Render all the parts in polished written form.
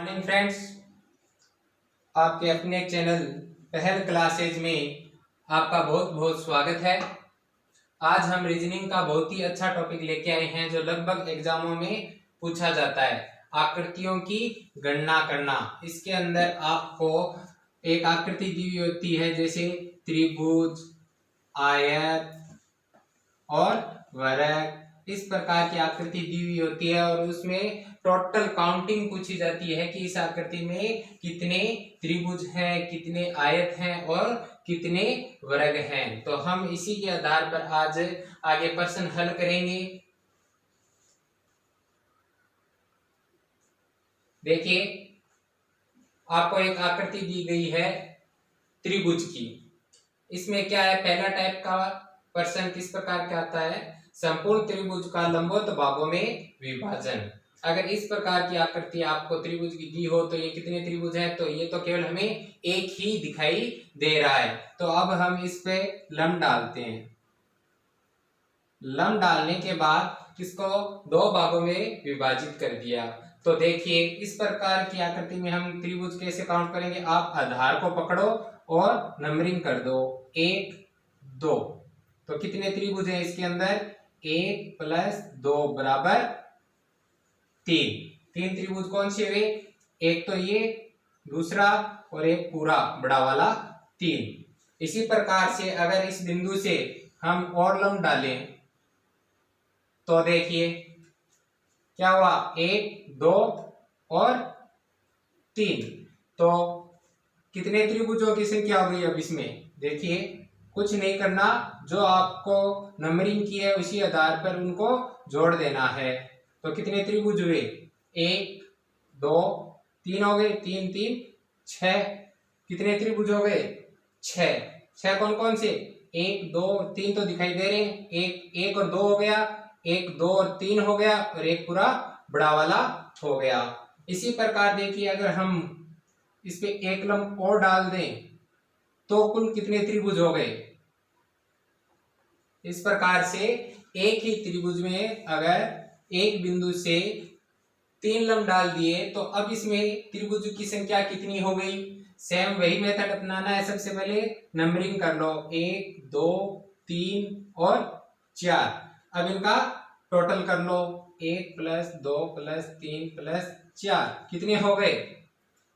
Morning friends, आपके अपने channel पहल क्लासेज में आपका बहुत बहुत स्वागत है। आज हम रीजनिंग का बहुत ही अच्छा टॉपिक लेके आए हैं जो लगभग एग्जामों में पूछा जाता है, आकृतियों की गणना करना। इसके अंदर आपको एक आकृति दी हुई होती है जैसे त्रिभुज, आयत और वर्ग। इस प्रकार की आकृति दी हुई होती है और उसमें टोटल काउंटिंग पूछी जाती है कि इस आकृति में कितने त्रिभुज हैं, कितने आयत हैं और कितने वर्ग हैं। तो हम इसी के आधार पर आज आगे प्रश्न हल करेंगे। देखिए, आपको एक आकृति दी गई है त्रिभुज की। इसमें क्या है, पहला टाइप का प्रश्न किस प्रकार का आता है, संपूर्ण त्रिभुज का लंबवत भागों में विभाजन। अगर इस प्रकार की आकृति आपको त्रिभुज की दी हो तो ये कितने त्रिभुज हैं, तो ये तो केवल हमें एक ही दिखाई दे रहा है। तो अब हम इस पे लंब डालते हैं। लंब डालने के बाद इसको दो भागों में विभाजित कर दिया। तो देखिए, इस प्रकार की आकृति में हम त्रिभुज कैसे काउंट करेंगे। आप आधार को पकड़ो और नंबरिंग कर दो, 1 2। तो कितने त्रिभुज हैं इसके अंदर, 1 + 2 बराबर 3 त्रिभुज कौन से हुए, एक तो ये, दूसरा और एक पूरा बड़ा वाला 3। इसी प्रकार से अगर इस बिंदु से हम और लंब डालें तो देखिए क्या हुआ, 1 2 और 3। तो कितने त्रिभुजों की संख्या हो गई। अब इसमें देखिए, कुछ नहीं करना, जो आपको नंबरिंग की है उसी आधार पर उनको जोड़ देना है। तो कितने त्रिभुज हुए, 1 2 3 हो गए, 3 3 6। कितने त्रिभुज हो गए, 6 कौन कौन से, 1 2 3 तो दिखाई दे रहे हैं, एक और 2 हो गया, 1 2 और 3 हो गया और एक पूरा बड़ा वाला हो गया। इसी प्रकार देखिए, अगर हम इस पे एक लंब और डाल दें तो कुल कितने त्रिभुज हो गए। इस प्रकार से एक ही त्रिभुज में अगर एक बिंदु से 3 लंब डाल दिए तो अब इसमें त्रिभुज की संख्या कितनी हो गई। सेम वही मेथड अपनाना है। सबसे पहले नंबरिंग कर लो, 1 2 3 और 4। अब इनका टोटल कर लो, 1 + 2 + 3 + 4 कितने हो गए,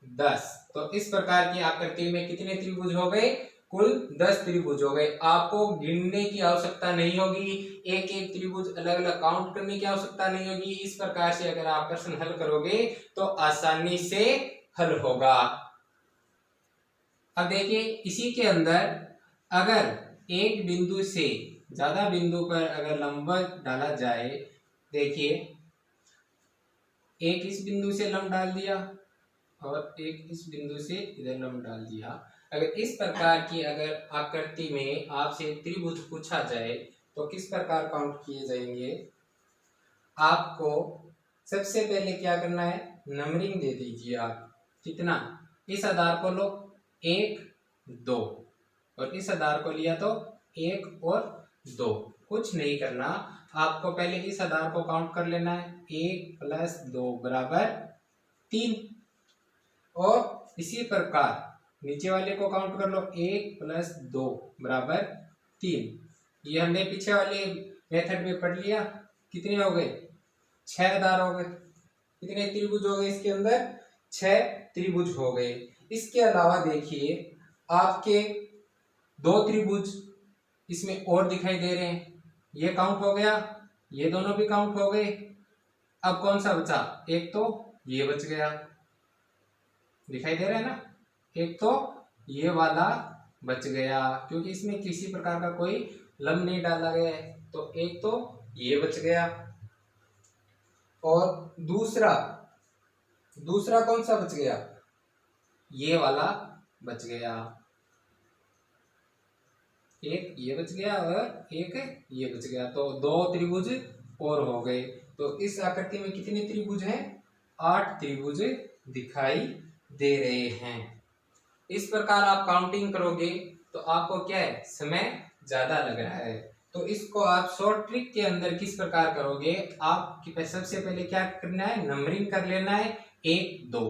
10। तो इस प्रकार की आकृति में कितने त्रिभुज हो गए, कुल 10 त्रिभुज हो गए। आपको गिनने की आवश्यकता नहीं होगी, एक एक त्रिभुज अलग अलग काउंट करने की आवश्यकता नहीं होगी। इस प्रकार से अगर आप प्रश्न हल करोगे तो आसानी से हल होगा। अब देखिए, इसी के अंदर अगर एक बिंदु से ज्यादा बिंदु पर अगर लंब डाला जाए, देखिए एक इस बिंदु से लंब डाल दिया और एक इस बिंदु से इधर लंब डाल दिया। अगर इस प्रकार की अगर आकृति में आपसे त्रिभुज पूछा जाए तो किस प्रकार काउंट किए जाएंगे। आपको सबसे पहले क्या करना है, नंबरिंग दे दीजिए आप। कितना, इस आधार को लो 1 2 और इस आधार को लिया तो 1 और 2। कुछ नहीं करना, आपको पहले इस आधार को काउंट कर लेना है, 1 + 2 बराबर 3। और इसी प्रकार नीचे वाले को काउंट कर लो, 1 + 2 बराबर 3। ये हमने पीछे वाले मेथड में पढ़ लिया। कितने हो गए, 6 आधार हो गए। कितने त्रिभुज हो गए इसके अंदर, 6 त्रिभुज हो गए। इसके अलावा देखिए, आपके 2 त्रिभुज इसमें और दिखाई दे रहे हैं, ये काउंट हो गया, ये दोनों भी काउंट हो गए। अब कौन सा बचा, एक तो ये बच गया, दिखाई दे रहा है ना, एक तो ये वाला बच गया क्योंकि इसमें किसी प्रकार का कोई लंब नहीं डाला गया है। तो एक तो ये बच गया और दूसरा कौन सा बच गया, ये वाला बच गया। एक ये बच गया और एक ये बच गया, तो 2 त्रिभुज और हो गए। तो इस आकृति में कितने त्रिभुज हैं, 8 त्रिभुज दिखाई दे रहे हैं। इस प्रकार आप काउंटिंग करोगे तो आपको क्या है, समय ज्यादा लग रहा है। तो इसको आप शॉर्ट ट्रिक के अंदर किस प्रकार करोगे, आप सबसे पहले क्या करना है, नंबरिंग कर लेना है 1 2।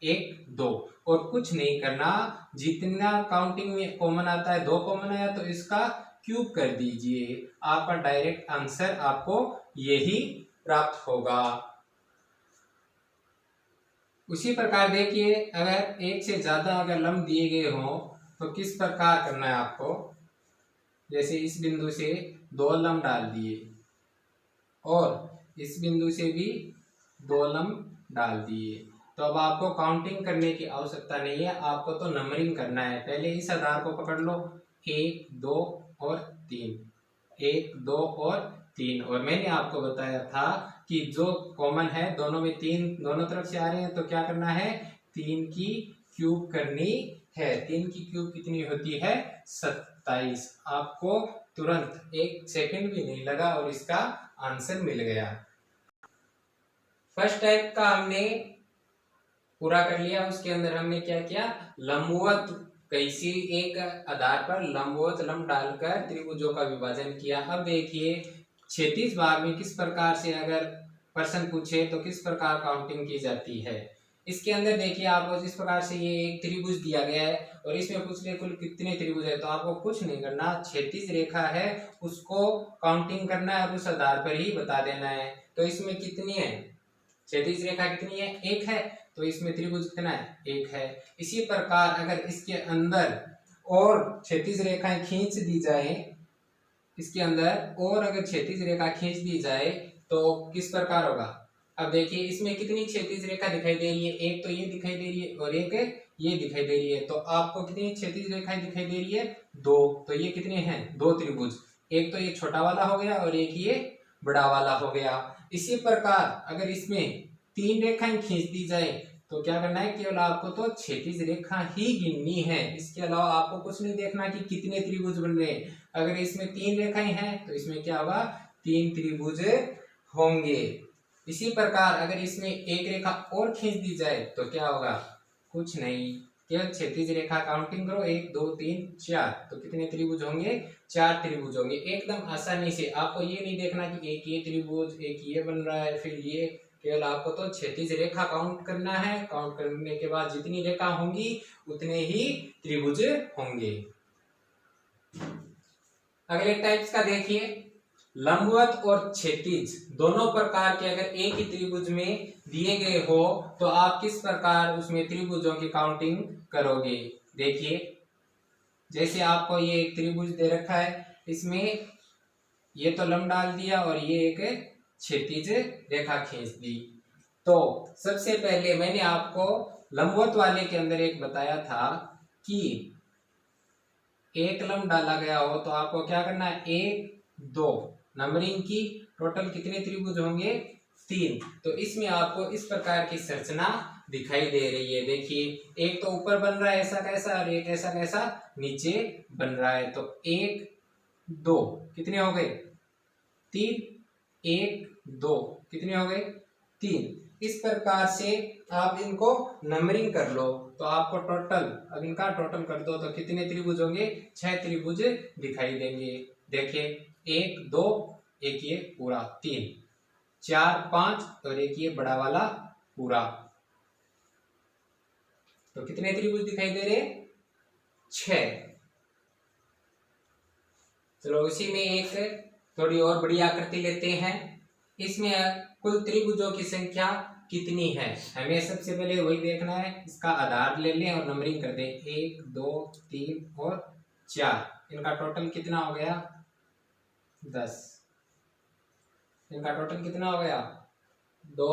1 2 और कुछ नहीं करना। जितना काउंटिंग में कॉमन आता है, 2 कॉमन आया तो इसका क्यूब कर दीजिए, आपका डायरेक्ट आंसर आपको यही प्राप्त होगा। उसी प्रकार देखिए, अगर एक से ज्यादा अगर लम्ब दिए गए हों तो किस प्रकार करना है आपको। जैसे इस बिंदु से 2 लम्ब डाल दिए और इस बिंदु से भी 2 लम्ब डाल दिए, तो अब आपको काउंटिंग करने की आवश्यकता नहीं है, आपको तो नंबरिंग करना है। पहले इस आधार को पकड़ लो, 1 2 और 3, 1 2 और 3। और मैंने आपको बताया था कि जो कॉमन है दोनों में 3 दोनों तरफ से आ रहे हैं, तो क्या करना है, 3 की क्यूब करनी है। 3 की क्यूब कितनी होती है, 27। आपको तुरंत 1 सेकंड भी नहीं लगा और इसका आंसर मिल गया। फर्स्ट टाइप का हमने पूरा कर लिया। उसके अंदर हमने क्या किया, लंबवत किसी एक आधार पर लंबवत लंब डालकर त्रिभुजों का विभाजन किया। अब देखिए क्षैतिज भाग में किस प्रकार से अगर प्रश्न पूछे तो किस प्रकार काउंटिंग की जाती है। इसके अंदर देखिए आपको जिस प्रकार से ये एक त्रिभुज दिया गया है और इसमें पूछ ले कुल कितने त्रिभुज है, तो आपको कुछ नहीं करना, क्षैतिज रेखा है उसको काउंटिंग करना है और उस आधार पर ही बता देना है। तो इसमें कितनी है, क्षैतिज रेखा कितनी है, 1 है, तो इसमें त्रिभुज कितना है, 1 है। इसी प्रकार अगर इसके अंदर और क्षैतिज रेखाएं खींच दी जाए, इसके अंदर और अगर क्षैतिज रेखा खींच दी जाए तो किस प्रकार होगा। अब देखिए इसमें कितनी क्षैतिज रेखा दिखाई दे रही है, एक तो ये दिखाई दे रही है और एक ये दिखाई दे रही है। तो आपको कितनी क्षैतिज रेखाएं दिखाई दे रही है, 2। तो ये कितने हैं, 2 त्रिभुज। एक तो ये छोटा वाला हो गया और एक ये बड़ा वाला हो गया। इसी प्रकार अगर इसमें 3 रेखाएं खींच दी जाए तो क्या करना है, केवल आपको तो क्षैतिज रेखा ही गिननी है, इसके अलावा आपको कुछ नहीं देखना कि कितने त्रिभुज बन रहे हैं। अगर इसमें 3 रेखाएं हैं तो इसमें क्या होगा, 3 त्रिभुज होंगे। इसी प्रकार अगर इसमें एक रेखा और खींच दी जाए तो क्या होगा, कुछ नहीं, केवल क्षैतिज रेखा काउंटिंग करो, 1 2 3 4, तो कितने त्रिभुज होंगे, 4 त्रिभुज होंगे। एकदम आसानी से, आपको ये नहीं देखना कि एक ये त्रिभुज एक ये बन रहा है फिर ये, केवल आपको तो क्षैतिज रेखा काउंट करना है। काउंट करने के बाद जितनी रेखा होंगी उतने ही त्रिभुज होंगे। अगले टाइप्स का देखिए, लंबवत और क्षैतिज दोनों प्रकार के अगर एक ही त्रिभुज में दिए गए हो तो आप किस प्रकार उसमें त्रिभुजों की काउंटिंग करोगे। देखिए जैसे आपको ये एक त्रिभुज दे रखा है, इसमें ये तो लंब डाल दिया और ये एक क्षैतिज रेखा खींच दी। तो सबसे पहले मैंने आपको लंबवत वाले के अंदर एक बताया था कि एक लंब डाला गया हो तो आपको क्या करना है, 1 2 नंबरिंग की, टोटल कितने त्रिभुज होंगे, 3। तो इसमें आपको इस प्रकार की संरचना दिखाई दे रही है। देखिए एक तो ऊपर बन रहा है ऐसा कैसा और एक ऐसा कैसा नीचे बन रहा है। तो 1 2 कितने हो गए, 3, 1 2 कितने हो गए, 3। इस प्रकार से आप इनको नंबरिंग कर लो तो आपको टोटल, अब इनका टोटल कर दो तो कितने त्रिभुज होंगे, 6 त्रिभुज दिखाई देंगे। देखिए 1 2 एक ये पूरा, 3 4 5 और एक ये बड़ा वाला पूरा, तो कितने त्रिभुज दिखाई दे रहे, 6। चलो इसी में एक थोड़ी और बड़ी आकृति लेते हैं। इसमें कुल त्रिभुजों की संख्या कितनी है, हमें सबसे पहले वही देखना है। इसका आधार ले लें और नंबरिंग कर दें, 1 2 3 और 4। इनका टोटल कितना हो गया, 10। इनका टोटल कितना हो गया, 2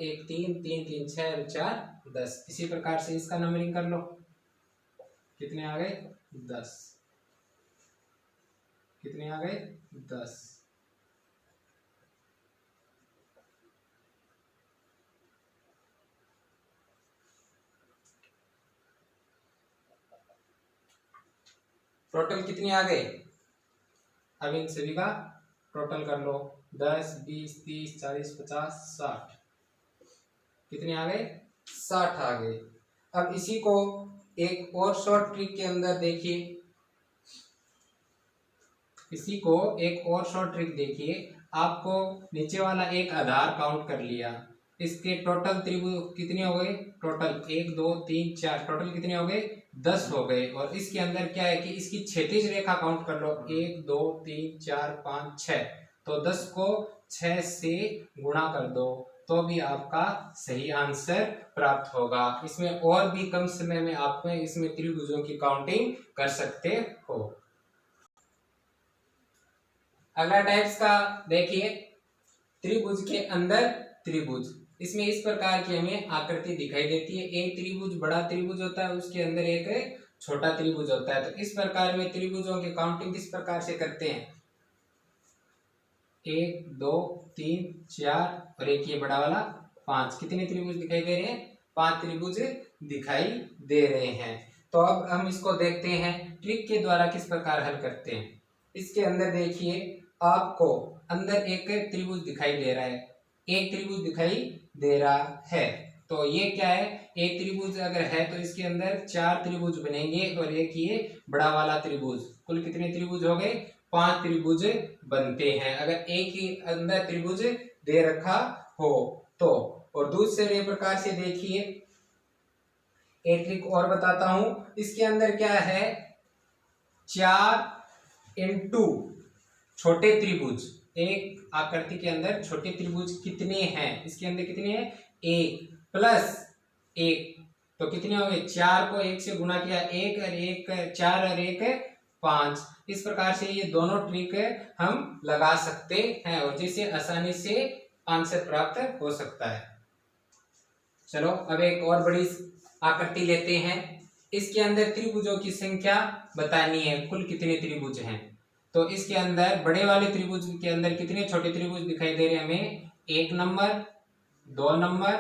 1 3 3 3 6 और 4 10। इसी प्रकार से इसका नंबरिंग कर लो, कितने आ गए, 10। कितने आ गए, 10। टोटल कितने आ गए, अब इन सभी का टोटल कर लो, 10 20 30 40 50 60। कितने आ गए, 60 आ गए। अब इसी को एक और शॉर्ट ट्रिक के अंदर देखिए, इसी को एक और शॉर्ट ट्रिक देखिए। आपको नीचे वाला एक आधार काउंट कर लिया, इसके टोटल त्रिभुज कितने हो गए, टोटल 1 2 3 4 टोटल कितने हो गए 10 हो गए। और इसके अंदर क्या है कि इसकी क्षैतिज रेखा काउंट कर लो 1 2 3 4 5 6, तो 10 को 6 से गुणा कर दो तो भी आपका सही आंसर प्राप्त होगा। इसमें और भी कम समय में आप इसमें त्रिभुजों की काउंटिंग कर सकते हो। अगला टाइप्स का देखिए, त्रिभुज के अंदर त्रिभुज। इसमें इस प्रकार की हमें आकृति दिखाई देती है। एक त्रिभुज बड़ा त्रिभुज होता है, उसके अंदर एक छोटा त्रिभुज होता है। तो इस प्रकार में त्रिभुजों की काउंटिंग किस प्रकार से करते हैं, 1 2 3 4 और एक ये बड़ा वाला 5। कितने त्रिभुज दिखाई दे रहे हैं, 5 त्रिभुज दिखाई दे रहे हैं। तो अब हम इसको देखते हैं ट्रिक के द्वारा किस प्रकार हल करते हैं। इसके अंदर देखिए, आपको अंदर एक त्रिभुज दिखाई दे रहा है, एक त्रिभुज दिखाई दे रहा है। तो ये क्या है, एक त्रिभुज अगर है तो इसके अंदर 4 त्रिभुज बनेंगे और एक ये बड़ा वाला त्रिभुज। कुल कितने त्रिभुज हो गए, 5 त्रिभुज बनते हैं अगर एक ही अंदर त्रिभुज दे रखा हो तो। और दूसरे प्रकार से देखिए, एक ट्रिक और बताता हूं। इसके अंदर क्या है, 4 इंटू छोटे त्रिभुज। एक आकृति के अंदर छोटे त्रिभुज कितने हैं, इसके अंदर कितने हैं, 1 प्लस 1, तो कितने हो गए, 4 को 1 से गुणा किया 1 और 1 4 और 1 5। इस प्रकार से ये दोनों ट्रिक हम लगा सकते हैं और जिससे आसानी से आंसर प्राप्त हो सकता है। चलो अब एक और बड़ी आकृति लेते हैं। इसके अंदर त्रिभुजों की संख्या बतानी है, कुल कितने त्रिभुज हैं। तो इसके अंदर बड़े वाले त्रिभुज के अंदर कितने छोटे त्रिभुज दिखाई दे रहे हैं हमें, 1 नंबर 2 नंबर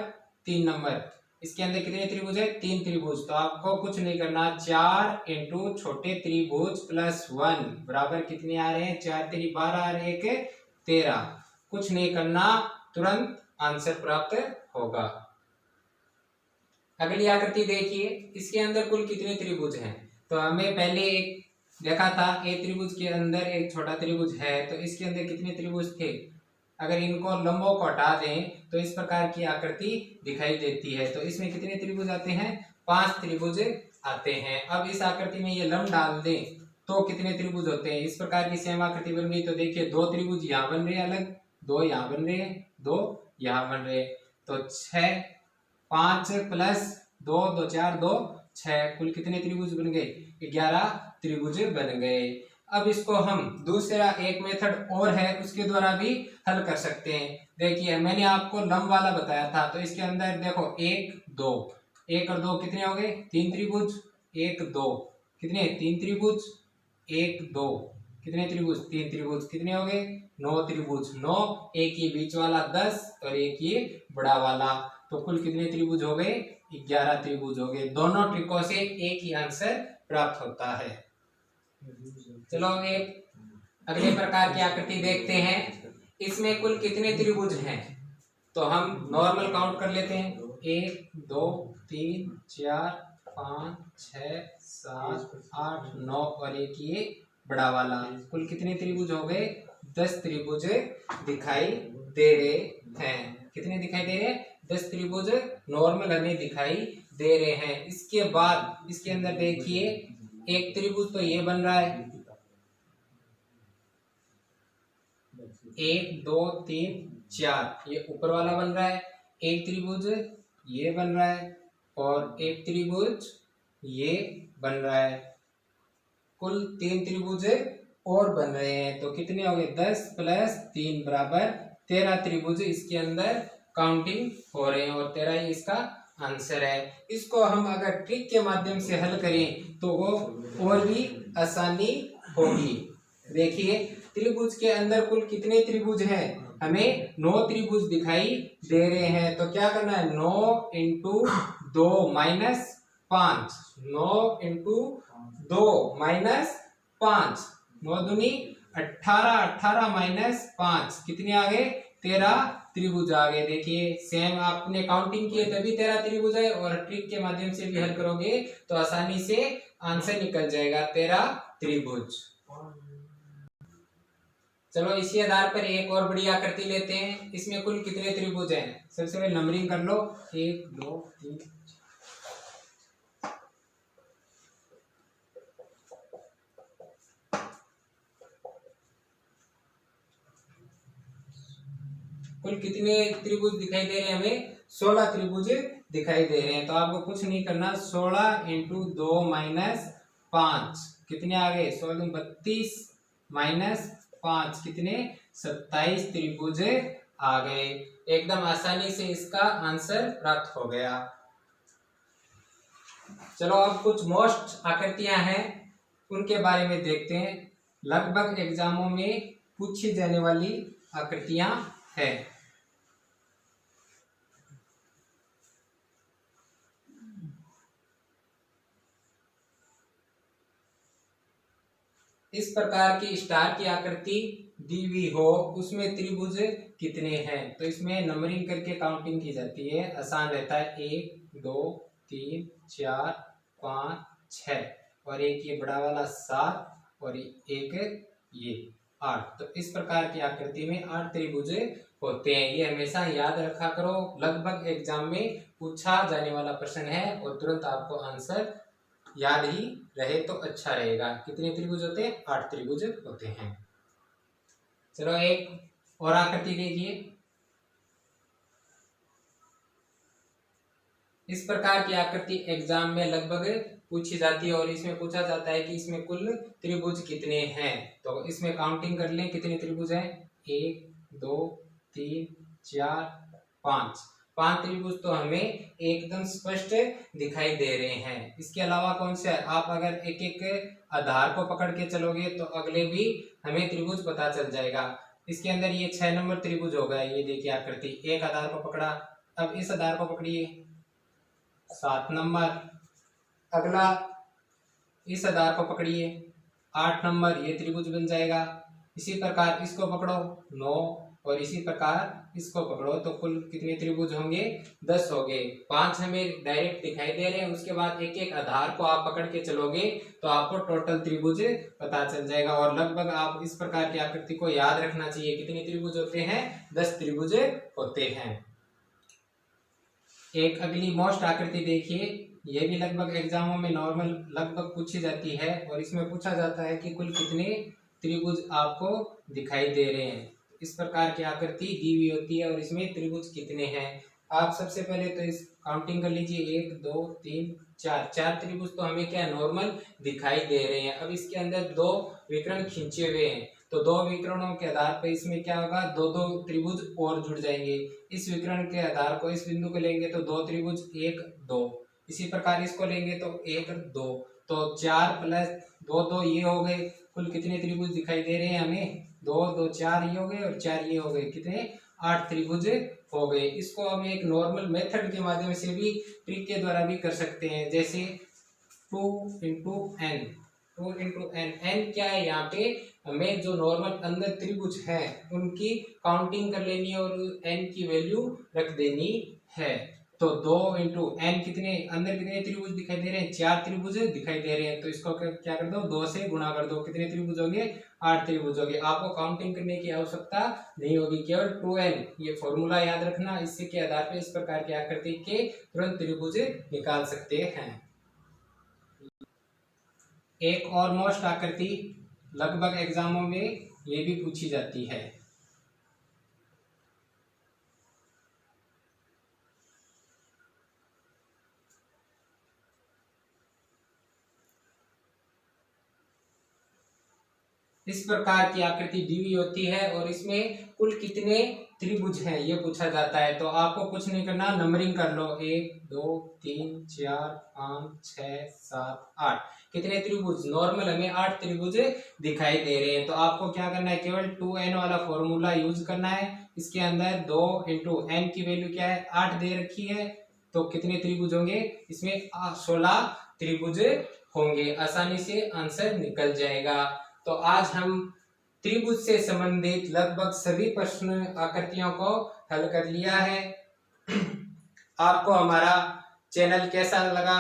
3 नंबर। इसके अंदर कितने त्रिभुज है, 3 त्रिभुज। तो आपको कुछ नहीं करना, 4 इंटू छोटे त्रिभुज प्लस 1 बराबर कितने आ रहे हैं, 4 3 12 और 1 13। कुछ नहीं करना, तुरंत आंसर प्राप्त होगा। अगली आकृति देखिए, इसके अंदर कुल कितने त्रिभुज हैं। तो हमें पहले एक देखा था, एक त्रिभुज के अंदर एक छोटा त्रिभुज है, तो इसके अंदर कितने त्रिभुज थे। अगर इनको लंबों को हटा दें तो इस प्रकार की आकृति दिखाई देती है। तो इसमें कितने त्रिभुज आते हैं, 5 त्रिभुज आते हैं। अब इस आकृति में ये लंब डाल दें तो कितने त्रिभुज होते हैं। इस प्रकार की सेम आकृति बन गई। तो देखिए 2 त्रिभुज यहाँ बन रहे हैं अलग, 2 यहाँ बन रहे हैं, 2 यहाँ बन रहे हैं। तो 6 5 प्लस 2 2 4 2 6, कुल कितने त्रिभुज बन गए, 11 त्रिभुज बन गए। अब इसको हम दूसरा एक मेथड और है, उसके द्वारा भी हल कर सकते हैं। देखिए मैंने आपको लंब वाला बताया था, तो इसके अंदर देखो 1 2 1 और 2 कितने हो गए, 3 त्रिभुज। 1 2 कितने, 3 त्रिभुज। 1 2 कितने त्रिभुज, 3 त्रिभुज। कितने हो गए, 9 त्रिभुज। 9, एक ये बीच वाला 10 और एक ये बड़ा वाला, तो कुल कितने त्रिभुज हो गए, 11 त्रिभुज हो गए। दोनों ट्रिकों से एक ही आंसर प्राप्त होता है। चलो एक अगले प्रकार की आकृति देखते हैं। इसमें कुल कितने त्रिभुज हैं, तो हम नॉर्मल काउंट कर लेते हैं। 1 2 3 4 5 6 7 8 9 और एक ये बड़ा वाला। कुल कितने त्रिभुज हो गए, 10 त्रिभुज दिखाई दे रहे हैं। कितने दिखाई दे रहे हैं, 10 त्रिभुज नॉर्मल हमें दिखाई दे रहे हैं। इसके बाद इसके अंदर देखिए, एक त्रिभुज तो ये बन रहा है, 1 2 3 4 ये ऊपर वाला बन रहा है। एक त्रिभुज ये बन रहा है और एक त्रिभुज ये बन रहा है। कुल 3 त्रिभुज और बन रहे हैं। तो कितने हो गए, 10 प्लस 3 बराबर 13 त्रिभुज इसके अंदर काउंटिंग हो रहे हैं और 13 ही इसका आंसर है। इसको हम अगर ट्रिक के माध्यम से हल करें तो वो और भी आसानी होगी। देखिए त्रिभुज के अंदर कुल कितने त्रिभुज हैं, हमें 9 त्रिभुज दिखाई दे रहे हैं। तो क्या करना है, 9 इंटू 2 माइनस 5, 9 इंटू 2 माइनस 5, 9 दूनी 18, 18 माइनस 5 कितने आ गए, 13 त्रिभुज आ गए। देखिए सेम आपने काउंटिंग किए तभी 13 त्रिभुज है और ट्रिक के माध्यम से भी हल करोगे तो आसानी से आंसर निकल जाएगा, 13 त्रिभुज। चलो इसी आधार पर एक और बड़ी आकृति लेते हैं। इसमें कुल कितने त्रिभुज हैं, सबसे पहले नंबरिंग कर लो, 1 2 3 कुल कितने त्रिभुज दिखाई दे रहे हैं हमें? 16 त्रिभुज दिखाई दे रहे हैं। तो आपको कुछ नहीं करना, 16 इंटू 2 माइनस 5 कितने आ गए? 16 32 माइनस 5 कितने? 27 त्रिभुज आ गए। एकदम आसानी से इसका आंसर प्राप्त हो गया। चलो अब कुछ मोस्ट आकृतियां हैं उनके बारे में देखते हैं। लगभग एग्जामों में पूछी जाने वाली आकृतियां हैं। इस प्रकार की स्टार की आकृति दी हुई हो, उसमें त्रिभुज कितने हैं? तो इसमें नंबरिंग करके काउंटिंग की जाती है, आसान रहता है। 1 2 3 4 5 6 और एक ये बड़ा वाला 7 और एक ये 8। तो इस प्रकार की आकृति में 8 त्रिभुज होते हैं। ये हमेशा याद रखा करो, लगभग एग्जाम में पूछा जाने वाला प्रश्न है और तुरंत आपको आंसर याद ही रहे तो अच्छा रहेगा। कितने त्रिभुज होते हैं? 8 त्रिभुज होते हैं। चलो एक और आकृति देखिए। इस प्रकार की आकृति एग्जाम में लगभग पूछी जाती है और इसमें पूछा जाता है कि इसमें कुल त्रिभुज कितने हैं। तो इसमें काउंटिंग कर लें, कितने त्रिभुज हैं? 1 2 3 4 5। 5 त्रिभुज तो हमें एकदम स्पष्ट दिखाई दे रहे हैं। इसके अलावा कौन से? आप अगर एक एक आधार को पकड़ के चलोगे तो अगले भी हमें त्रिभुज पता चल जाएगा। इसके अंदर ये 6 नंबर त्रिभुज होगा। ये देखिए आकृति, एक आधार को पकड़ा, अब इस आधार को पकड़िए 7 नंबर, अगला इस आधार को पकड़िए 8 नंबर, ये त्रिभुज बन जाएगा। इसी प्रकार इसको पकड़ो 9 और इसी प्रकार इसको पकड़ो, तो कुल कितने त्रिभुज होंगे? 10 हो गए। 5 हमें डायरेक्ट दिखाई दे रहे हैं, उसके बाद एक एक आधार को आप पकड़ के चलोगे तो आपको टोटल त्रिभुज पता चल जाएगा। और लगभग आप इस प्रकार की आकृति को याद रखना चाहिए। कितने त्रिभुज होते हैं? 10 त्रिभुज होते हैं। एक अगली मोस्ट आकृति देखिए, ये भी लगभग एग्जामों में नॉर्मल लगभग पूछी जाती है और इसमें पूछा जाता है कि कुल कितने त्रिभुज आपको दिखाई दे रहे हैं। इस प्रकार की आकृति दी हुई होती है और इसमें त्रिभुज कितने हैं। आप सबसे पहले तो इस काउंटिंग कर लीजिए, 1 2 3 4 त्रिभुज तो हमें क्या नॉर्मल दिखाई दे रहे हैं। अब इसके अंदर 2 विकर्ण खींचे हुए हैं, तो 2 विकर्णों के आधार पर इसमें क्या होगा? 2 त्रिभुज और जुड़ जाएंगे। इस विकर्ण के आधार को, इस बिंदु को लेंगे तो 2 त्रिभुज 1 2, इसी प्रकार इसको लेंगे तो 1 2, तो 4 प्लस 2 2 ये हो गए। कुल कितने त्रिभुज दिखाई दे रहे हैं हमें? 2 2 4 ये हो गए और 4 ये हो गए। कितने? 8 त्रिभुज हो गए। इसको हम एक नॉर्मल मेथड के माध्यम से भी, ट्रिक के द्वारा भी कर सकते हैं, जैसे 2 into N. 2 into N, N क्या है? यहाँ पे हमें जो नॉर्मल अंदर त्रिभुज है उनकी काउंटिंग कर लेनी है और एन की वैल्यू रख देनी है। तो 2 इंटू एन कितने अंदर कितने त्रिभुज दिखाई दे रहे हैं? 4 त्रिभुज दिखाई दे रहे हैं। तो इसको क्या कर दो? 2 से गुणा कर दो। कितने त्रिभुज हो गए? 8 त्रिभुज हो गए। आपको काउंटिंग करने की आवश्यकता नहीं होगी, केवल 2n ये फॉर्मूला याद रखना। इससे के आधार पर इस प्रकार की आकृति के तुरंत त्रिभुज निकाल सकते हैं। एक और मोस्ट आकृति लगभग एग्जामों में ये भी पूछी जाती है। इस प्रकार की आकृति दी हुई होती है और इसमें कुल कितने त्रिभुज हैं ये पूछा जाता है। तो आपको कुछ नहीं करना, नंबरिंग कर लो 1 2 3 4 5 6 7 8। कितने त्रिभुज? नॉर्मल हमें 8 त्रिभुज दिखाई दे रहे हैं। तो आपको क्या करना है? केवल 2n वाला फॉर्मूला यूज करना है। इसके अंदर 2 इंटू एन की वैल्यू क्या है? 8 दे रखी है। तो कितने त्रिभुज होंगे? इसमें 16 त्रिभुज होंगे। आसानी से आंसर निकल जाएगा। तो आज हम त्रिभुज से संबंधित लगभग सभी प्रश्न आकृतियों को हल कर लिया है। आपको हमारा चैनल कैसा लगा?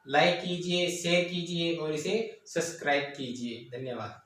लाइक कीजिए, शेयर कीजिए और इसे सब्सक्राइब कीजिए। धन्यवाद।